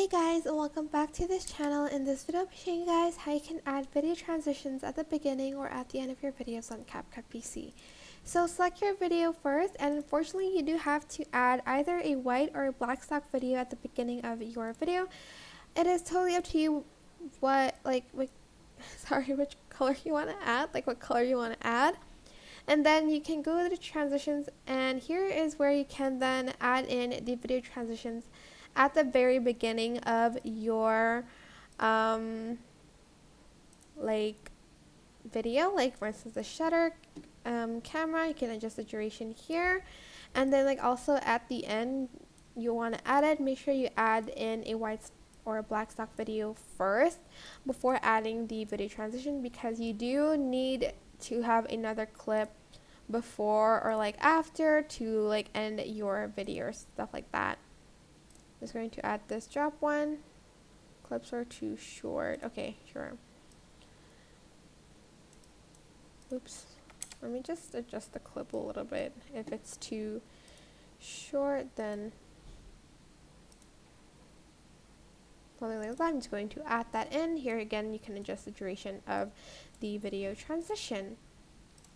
Hey guys, and welcome back to this channel. In this video, I'll be showing you guys how you can add video transitions at the beginning or at the end of your videos on CapCut PC. So select your video first, and unfortunately you do have to add either a white or a black stock video at the beginning of your video. It is totally up to you which color you want to add, what color you want to add. And then you can go to the transitions, and here is where you can then add in the video transitions at the very beginning of your video, like for instance the shutter camera. You can adjust the duration here, and then also at the end you want to add it. Make sure you add in a white or a black stock video first before adding the video transition, because you do need to have another clip before or after to end your video or stuff like that. I'm just going to add this drop one. Clips are too short. Okay, sure. Oops. Let me just adjust the clip a little bit. If it's too short, then something like that. I'm just going to add that in. Here again, you can adjust the duration of the video transition.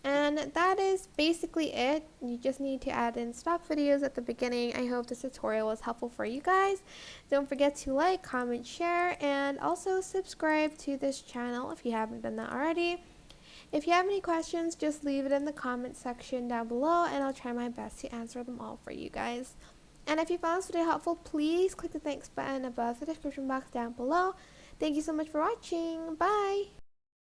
And that is basically it. You just need to add in stock videos at the beginning. I hope this tutorial was helpful for you guys. Don't forget to like, comment, share, and also subscribe to this channel if you haven't done that already. If you have any questions, just leave it in the comment section down below, and I'll try my best to answer them all for you guys. And if you found this video helpful, please click the thanks button above the description box down below. Thank you so much for watching. Bye!